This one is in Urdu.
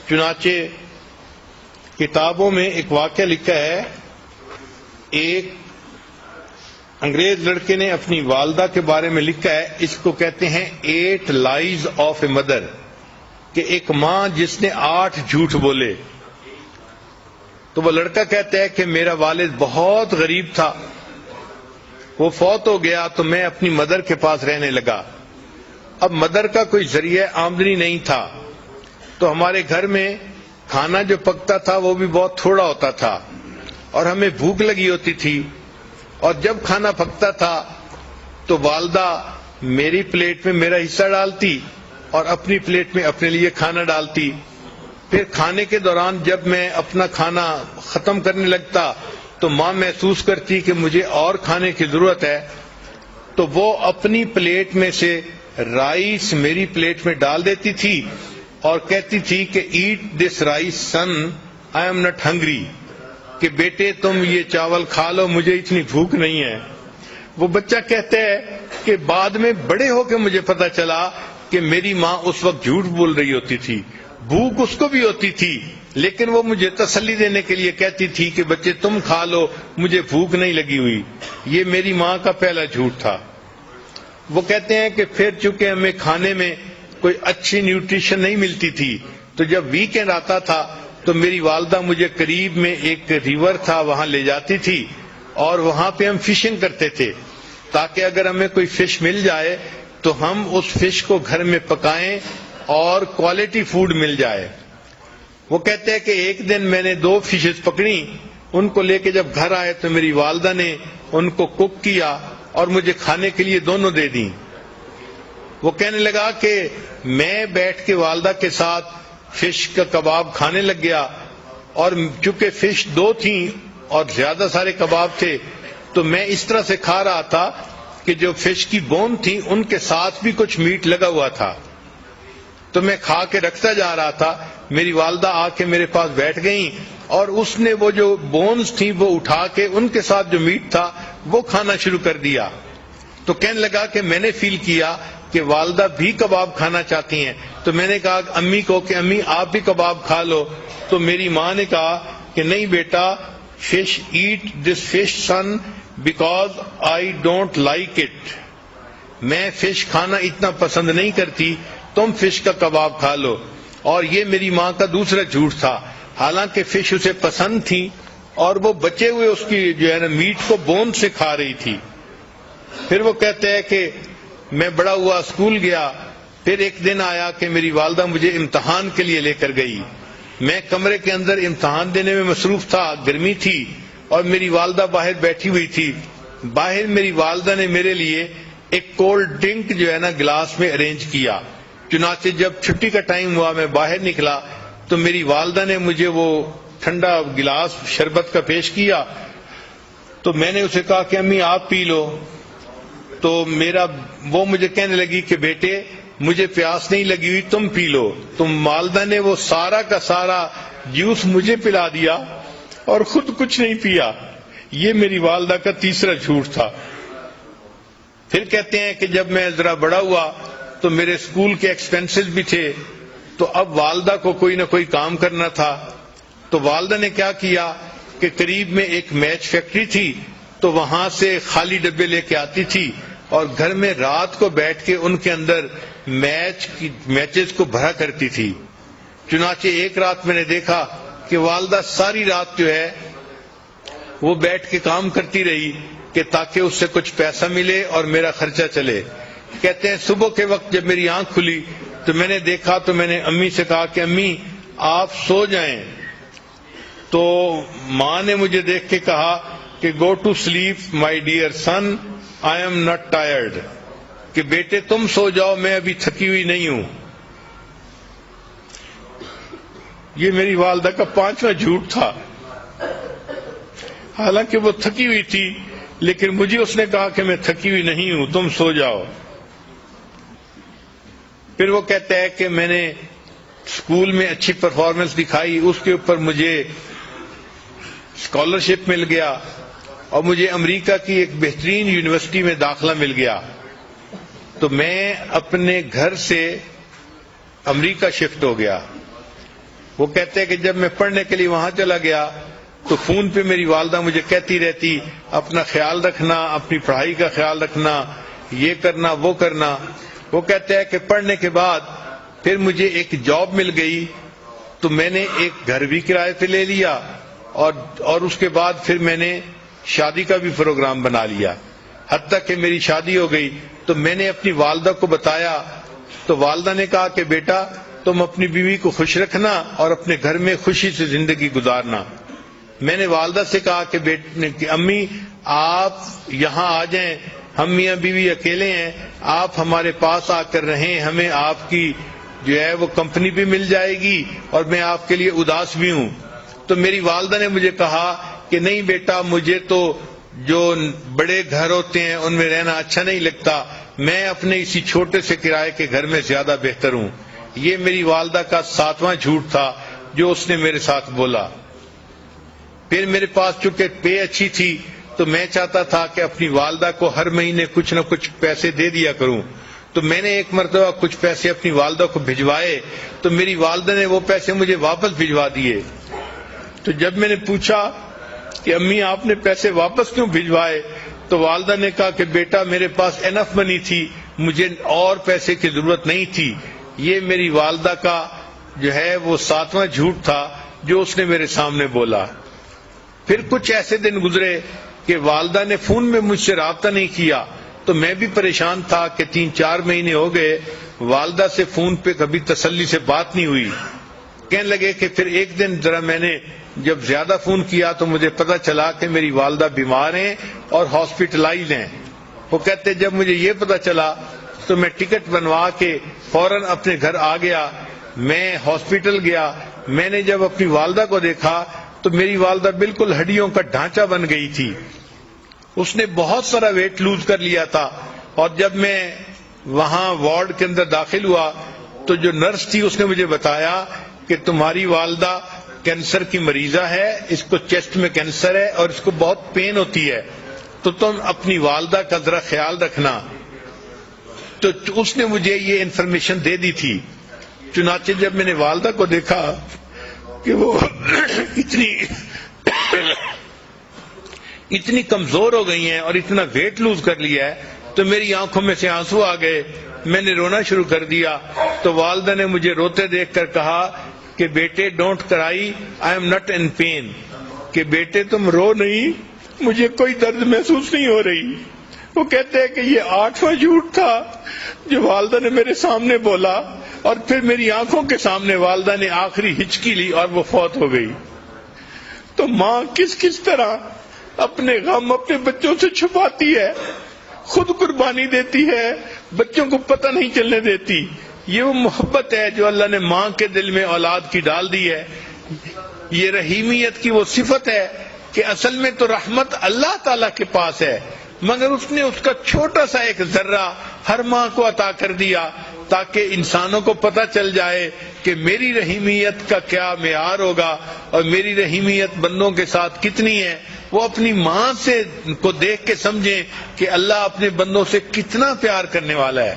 چنانچہ کتابوں میں ایک واقعہ لکھا ہے، ایک انگریز لڑکے نے اپنی والدہ کے بارے میں لکھا ہے، اس کو کہتے ہیں 8 لائز آف اے مدر، کہ ایک ماں جس نے 8 جھوٹ بولے. تو وہ لڑکا کہتا ہے کہ میرا والد بہت غریب تھا، وہ فوت ہو گیا تو میں اپنی مدر کے پاس رہنے لگا. اب مدر کا کوئی ذریعہ آمدنی نہیں تھا، تو ہمارے گھر میں کھانا جو پکتا تھا وہ بھی بہت تھوڑا ہوتا تھا، اور ہمیں بھوک لگی ہوتی تھی. اور جب کھانا پکتا تھا تو والدہ میری پلیٹ میں میرا حصہ ڈالتی اور اپنی پلیٹ میں اپنے لیے کھانا ڈالتی. پھر کھانے کے دوران جب میں اپنا کھانا ختم کرنے لگتا تو ماں محسوس کرتی کہ مجھے اور کھانے کی ضرورت ہے، تو وہ اپنی پلیٹ میں سے رائس میری پلیٹ میں ڈال دیتی تھی اور کہتی تھی کہ eat this rice son, I am not hungry, کہ بیٹے تم یہ چاول کھا لو، مجھے اتنی بھوک نہیں ہے. وہ بچہ کہتا ہے کہ بعد میں بڑے ہو کے مجھے پتا چلا کہ میری ماں اس وقت جھوٹ بول رہی ہوتی تھی، بھوک اس کو بھی ہوتی تھی، لیکن وہ مجھے تسلی دینے کے لیے کہتی تھی کہ بچے تم کھا لو، مجھے بھوک نہیں لگی ہوئی. یہ میری ماں کا پہلا جھوٹ تھا. وہ کہتے ہیں کہ پھر چونکہ ہمیں کھانے میں کوئی اچھی نیوٹریشن نہیں ملتی تھی، تو جب ویکینڈ آتا تھا تو میری والدہ مجھے قریب میں ایک ریور تھا وہاں لے جاتی تھی، اور وہاں پہ ہم فشنگ کرتے تھے تاکہ اگر ہمیں کوئی فش مل جائے تو ہم اس فش کو گھر میں پکائیں اور کوالٹی فوڈ مل جائے. وہ کہتے ہیں کہ ایک دن میں نے 2 فشز پکڑی، ان کو لے کے جب گھر آئے تو میری والدہ نے ان کو کوک کیا اور مجھے کھانے کے لیے دونوں دے دیں. وہ کہنے لگا کہ میں بیٹھ کے والدہ کے ساتھ فش کا کباب کھانے لگ گیا، اور چونکہ فش 2 تھیں اور زیادہ سارے کباب تھے تو میں اس طرح سے کھا رہا تھا کہ جو فش کی بون تھی ان کے ساتھ بھی کچھ میٹ لگا ہوا تھا. تو میں کھا کے رکھتا جا رہا تھا، میری والدہ آ کے میرے پاس بیٹھ گئیں اور اس نے وہ جو بونز تھیں وہ اٹھا کے ان کے ساتھ جو میٹ تھا وہ کھانا شروع کر دیا. تو کہنے لگا کہ میں نے فیل کیا کہ والدہ بھی کباب کھانا چاہتی ہیں، تو میں نے کہا امی کو کہ امی آپ بھی کباب کھا لو. تو میری ماں نے کہا کہ نہیں بیٹا، fish eat this fish son because I don't like it, میں فش کھانا اتنا پسند نہیں کرتی، تم فش کا کباب کھا لو. اور یہ میری ماں کا دوسرا جھوٹ تھا، حالانکہ فش اسے پسند تھی اور وہ بچے ہوئے اس کی جو ہے نا میٹ کو بون سے کھا رہی تھی. پھر وہ کہتے ہیں کہ میں بڑا ہوا، اسکول گیا، پھر ایک دن آیا کہ میری والدہ مجھے امتحان کے لیے لے کر گئی. میں کمرے کے اندر امتحان دینے میں مصروف تھا، گرمی تھی اور میری والدہ باہر بیٹھی ہوئی تھی. باہر میری والدہ نے میرے لیے ایک کولڈ ڈرنک جو ہے نا گلاس میں ارینج کیا. چنانچہ جب چھٹی کا ٹائم ہوا میں باہر نکلا تو میری والدہ نے مجھے وہ ٹھنڈا گلاس شربت کا پیش کیا. تو میں نے اسے کہا کہ امی آپ پی لو. تو وہ مجھے کہنے لگی کہ بیٹے مجھے پیاس نہیں لگی ہوئی، تم پی لو. تو والدہ نے وہ سارا کا سارا جوس مجھے پلا دیا اور خود کچھ نہیں پیا. یہ میری والدہ کا تیسرا جھوٹ تھا. پھر کہتے ہیں کہ جب میں ذرا بڑا ہوا تو میرے اسکول کے ایکسپینسز بھی تھے، تو اب والدہ کو کوئی نہ کوئی کام کرنا تھا. تو والدہ نے کیا کیا کہ قریب میں ایک میچ فیکٹری تھی، تو وہاں سے خالی ڈبے لے کے آتی تھی اور گھر میں رات کو بیٹھ کے ان کے اندر میچز کو بھرا کرتی تھی. چنانچہ ایک رات میں نے دیکھا کہ والدہ ساری رات جو ہے وہ بیٹھ کے کام کرتی رہی کہ تاکہ اس سے کچھ پیسہ ملے اور میرا خرچہ چلے. کہتے ہیں صبح کے وقت جب میری آنکھ کھلی تو میں نے دیکھا تو میں نے امی سے کہا کہ امی آپ سو جائیں. تو ماں نے مجھے دیکھ کے کہا کہ go to sleep my dear son, I am not tired, کہ بیٹے تم سو جاؤ، میں ابھی تھکی ہوئی نہیں ہوں. یہ میری والدہ کا 5واں جھوٹ تھا. حالانکہ وہ تھکی ہوئی تھی لیکن مجھے اس نے کہا کہ میں تھکی ہوئی نہیں ہوں، تم سو جاؤ. پھر وہ کہتا ہے کہ میں نے اسکول میں اچھی پرفارمنس دکھائی، اس کے اوپر مجھے اسکالرشپ مل گیا اور مجھے امریکہ کی ایک بہترین یونیورسٹی میں داخلہ مل گیا. تو میں اپنے گھر سے امریکہ شفٹ ہو گیا. وہ کہتے ہیں کہ جب میں پڑھنے کے لیے وہاں چلا گیا تو فون پہ میری والدہ مجھے کہتی رہتی اپنا خیال رکھنا، اپنی پڑھائی کا خیال رکھنا، یہ کرنا وہ کرنا۔ وہ کہتے ہیں کہ پڑھنے کے بعد پھر مجھے ایک جاب مل گئی تو میں نے ایک گھر بھی کرائے پہ لے لیا اور اس کے بعد پھر میں نے شادی کا بھی پروگرام بنا لیا، حتیٰ کہ میری شادی ہو گئی۔ تو میں نے اپنی والدہ کو بتایا تو والدہ نے کہا کہ بیٹا تم اپنی بیوی کو خوش رکھنا اور اپنے گھر میں خوشی سے زندگی گزارنا۔ میں نے والدہ سے کہا کہ امی آپ یہاں آ جائیں، ہم میاں بیوی اکیلے ہیں، آپ ہمارے پاس آ کر رہیں، ہمیں آپ کی جو ہے وہ کمپنی بھی مل جائے گی اور میں آپ کے لیے اداس بھی ہوں۔ تو میری والدہ نے مجھے کہا کہ نہیں بیٹا، مجھے تو جو بڑے گھر ہوتے ہیں ان میں رہنا اچھا نہیں لگتا، میں اپنے اسی چھوٹے سے کرائے کے گھر میں زیادہ بہتر ہوں۔ یہ میری والدہ کا 7واں جھوٹ تھا جو اس نے میرے ساتھ بولا۔ پھر میرے پاس چونکہ پے اچھی تھی تو میں چاہتا تھا کہ اپنی والدہ کو ہر مہینے کچھ نہ کچھ پیسے دے دیا کروں، تو میں نے ایک مرتبہ کچھ پیسے اپنی والدہ کو بھجوائے تو میری والدہ نے وہ پیسے مجھے واپس بھجوا دیے۔ تو جب میں نے پوچھا کہ امی آپ نے پیسے واپس کیوں بھجوائے تو والدہ نے کہا کہ بیٹا میرے پاس انف منی تھی، مجھے اور پیسے کی ضرورت نہیں تھی۔ یہ میری والدہ کا جو ہے وہ 7واں جھوٹ تھا جو اس نے میرے سامنے بولا۔ پھر کچھ ایسے دن گزرے کہ والدہ نے فون میں مجھ سے رابطہ نہیں کیا تو میں بھی پریشان تھا کہ 3-4 مہینے ہو گئے والدہ سے فون پہ کبھی تسلی سے بات نہیں ہوئی۔ کہنے لگے کہ پھر ایک دن ذرا میں نے جب زیادہ فون کیا تو مجھے پتا چلا کہ میری والدہ بیمار ہیں اور ہاسپٹلائز ہیں۔ وہ کہتے جب مجھے یہ پتا چلا تو میں ٹکٹ بنوا کے فوراً اپنے گھر آ گیا۔ میں ہاسپٹل گیا، میں نے جب اپنی والدہ کو دیکھا تو میری والدہ بالکل ہڈیوں کا ڈھانچہ بن گئی تھی، اس نے بہت سارا ویٹ لوز کر لیا تھا۔ اور جب میں وہاں وارڈ کے اندر داخل ہوا تو جو نرس تھی اس نے مجھے بتایا کہ تمہاری والدہ کینسر کی مریضہ ہے، اس کو چیسٹ میں کینسر ہے اور اس کو بہت پین ہوتی ہے، تو تم اپنی والدہ کا ذرا خیال رکھنا۔ تو اس نے مجھے یہ انفارمیشن دے دی تھی۔ چنانچہ جب میں نے والدہ کو دیکھا کہ وہ اتنی کمزور ہو گئی ہیں اور اتنا ویٹ لوز کر لیا ہے تو میری آنکھوں میں سے آنسو آ گئے، میں نے رونا شروع کر دیا۔ تو والدہ نے مجھے روتے دیکھ کر کہا کہ بیٹے don't cry, I am not in pain, کہ بیٹے تم رو نہیں، مجھے کوئی درد محسوس نہیں ہو رہی۔ وہ کہتے ہیں کہ یہ 8واں جھوٹ تھا جو والدہ نے میرے سامنے بولا، اور پھر میری آنکھوں کے سامنے والدہ نے آخری ہچکی لی اور وہ فوت ہو گئی۔ تو ماں کس طرح اپنے غم اپنے بچوں سے چھپاتی ہے، خود قربانی دیتی ہے، بچوں کو پتہ نہیں چلنے دیتی۔ یہ وہ محبت ہے جو اللہ نے ماں کے دل میں اولاد کی ڈال دی ہے۔ یہ رحیمیت کی وہ صفت ہے کہ اصل میں تو رحمت اللہ تعالیٰ کے پاس ہے، مگر اس نے اس کا چھوٹا سا ایک ذرہ ہر ماں کو عطا کر دیا تاکہ انسانوں کو پتہ چل جائے کہ میری رحیمیت کا کیا معیار ہوگا اور میری رحیمیت بندوں کے ساتھ کتنی ہے۔ وہ اپنی ماں سے کو دیکھ کے سمجھیں کہ اللہ اپنے بندوں سے کتنا پیار کرنے والا ہے۔